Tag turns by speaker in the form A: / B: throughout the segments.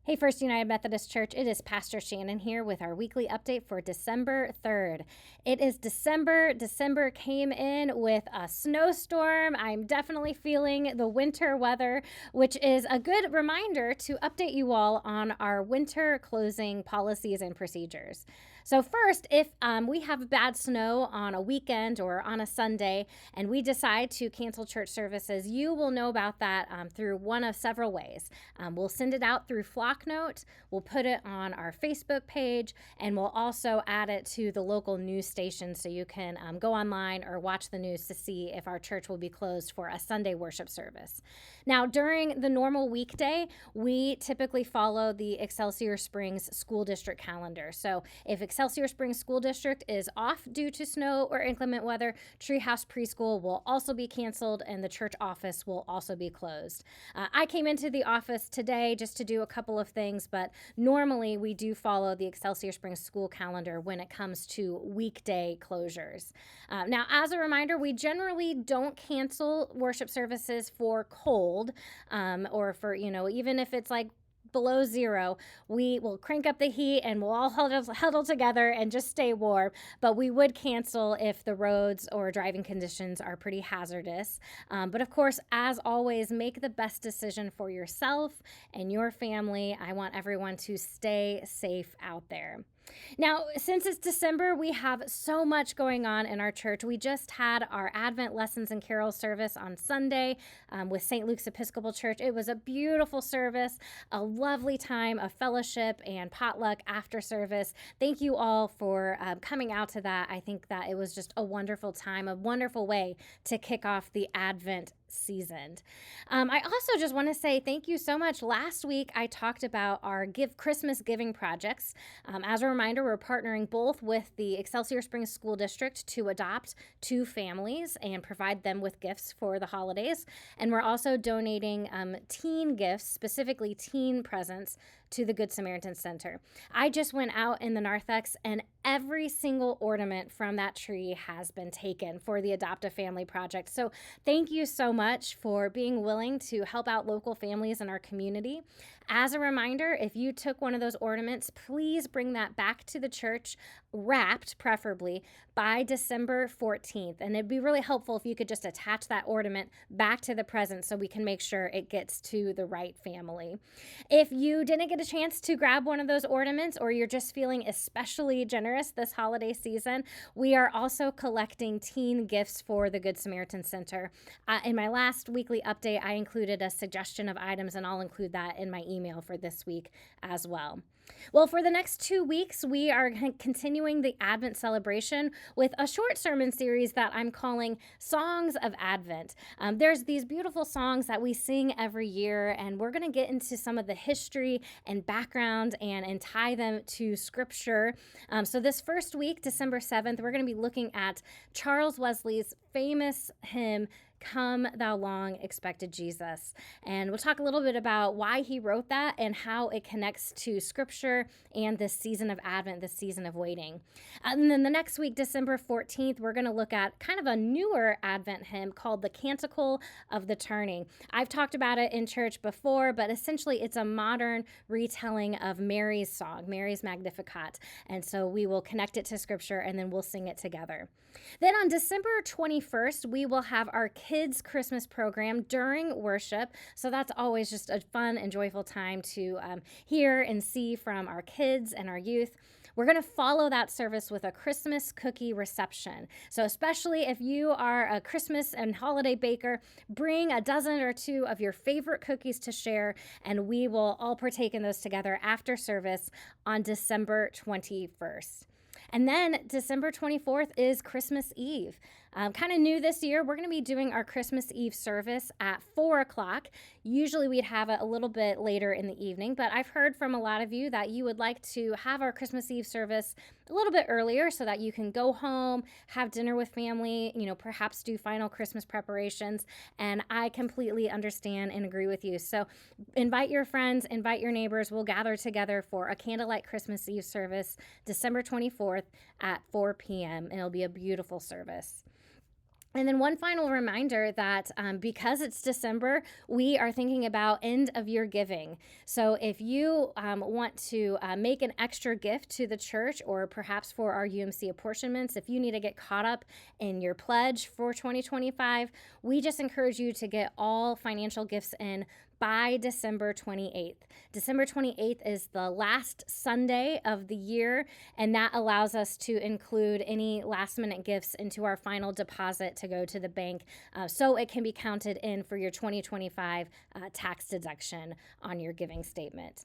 A: Hey, First United Methodist Church, it is Pastor Shannon here with our weekly update for December 3rd. It is December. December came in with a snowstorm. I'm definitely feeling the winter weather, which is a good reminder to update you all on our winter closing policies and procedures. So first, if we have bad snow on a weekend or on a Sunday and we decide to cancel church services, you will know about that through one of several ways. We'll send it out through Flocknote, we'll put it on our Facebook page, and we'll also add it to the local news station so you can go online or watch the news to see if our church will be closed for a Sunday worship service. Now, during the normal weekday, we typically follow the Excelsior Springs School District calendar. So if Excelsior Springs School District is off due to snow or inclement weather, Treehouse Preschool will also be canceled and the church office will also be closed. I came into the office today just to do a couple of things, but normally we do follow the Excelsior Springs school calendar when it comes to weekday closures. Now, as a reminder, we generally don't cancel worship services for cold or for, even if it's like below zero, we will crank up the heat and we'll all huddle together and just stay warm. But we would cancel if the roads or driving conditions are pretty hazardous. But of course, as always, make the best decision for yourself and your family. I want everyone to stay safe out there. Now, since it's December, we have so much going on in our church. We just had our Advent Lessons and Carols service on Sunday with St. Luke's Episcopal Church. It was a beautiful service, a lovely time of fellowship and potluck after service. Thank you all for coming out to that. I think that it was just a wonderful time, a wonderful way to kick off the Advent season. I also just want to say thank you so much. Last week, I talked about our Christmas giving projects. As a reminder, we're partnering both with the Excelsior Springs School District to adopt 2 families and provide them with gifts for the holidays. And we're also donating teen gifts, specifically teen presents, to the Good Samaritan Center. I just went out in the narthex and every single ornament from that tree has been taken for the Adopt a Family project. So thank you so much for being willing to help out local families in our community. As a reminder, if you took one of those ornaments, please bring that back to the church, wrapped preferably, by December 14th. And it'd be really helpful if you could just attach that ornament back to the present so we can make sure it gets to the right family. If you didn't get a chance to grab one of those ornaments, or you're just feeling especially generous this holiday season, we are also collecting teen gifts for the Good Samaritan Center. In my last weekly update, I included a suggestion of items, and I'll include that in my email for this week as well. Well, for the next 2 weeks, we are continuing the Advent celebration with a short sermon series that I'm calling Songs of Advent. There's these beautiful songs that we sing every year, and we're going to get into some of the history and background and tie them to Scripture. So this first week, December 7th, we're going to be looking at Charles Wesley's famous hymn, Come Thou Long Expected Jesus. And we'll talk a little bit about why he wrote that and how it connects to Scripture and this season of Advent, this season of waiting. And then the next week, December 14th, we're going to look at kind of a newer Advent hymn called the Canticle of the Turning. I've talked about it in church before, but essentially it's a modern retelling of Mary's song, Mary's Magnificat. And so we will connect it to Scripture and then we'll sing it together. Then on December 21st, we will have our kids' Christmas program during worship. So that's always just a fun and joyful time to hear and see from our kids and our youth. We're going to follow that service with a Christmas cookie reception. So especially if you are a Christmas and holiday baker, bring a dozen or 2 of your favorite cookies to share, and we will all partake in those together after service on December 21st. And then December 24th is Christmas Eve. Kind of new this year, we're going to be doing our Christmas Eve service at 4 o'clock. Usually we'd have it a little bit later in the evening, but I've heard from a lot of you that you would like to have our Christmas Eve service a little bit earlier so that you can go home, have dinner with family, perhaps do final Christmas preparations. And I completely understand and agree with you. So invite your friends, invite your neighbors. We'll gather together for a Candlelight Christmas Eve service, December 24th at 4 p.m. And it'll be a beautiful service. And then one final reminder that because it's December, we are thinking about end of year giving. So if you want to make an extra gift to the church, or perhaps for our UMC apportionments, if you need to get caught up in your pledge for 2025, we just encourage you to get all financial gifts in by December 28th. December 28th is the last Sunday of the year, and that allows us to include any last minute gifts into our final deposit to go to the bank, so it can be counted in for your 2025 tax deduction on your giving statement.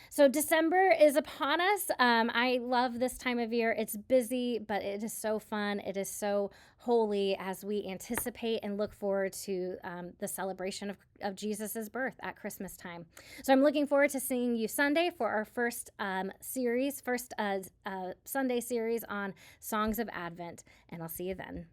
A: So December is upon us. I love this time of year. It's busy, but it is so fun. It is so holy as we anticipate and look forward to the celebration of Jesus' birth at Christmas time. So I'm looking forward to seeing you Sunday for our first Sunday series on Songs of Advent, and I'll see you then.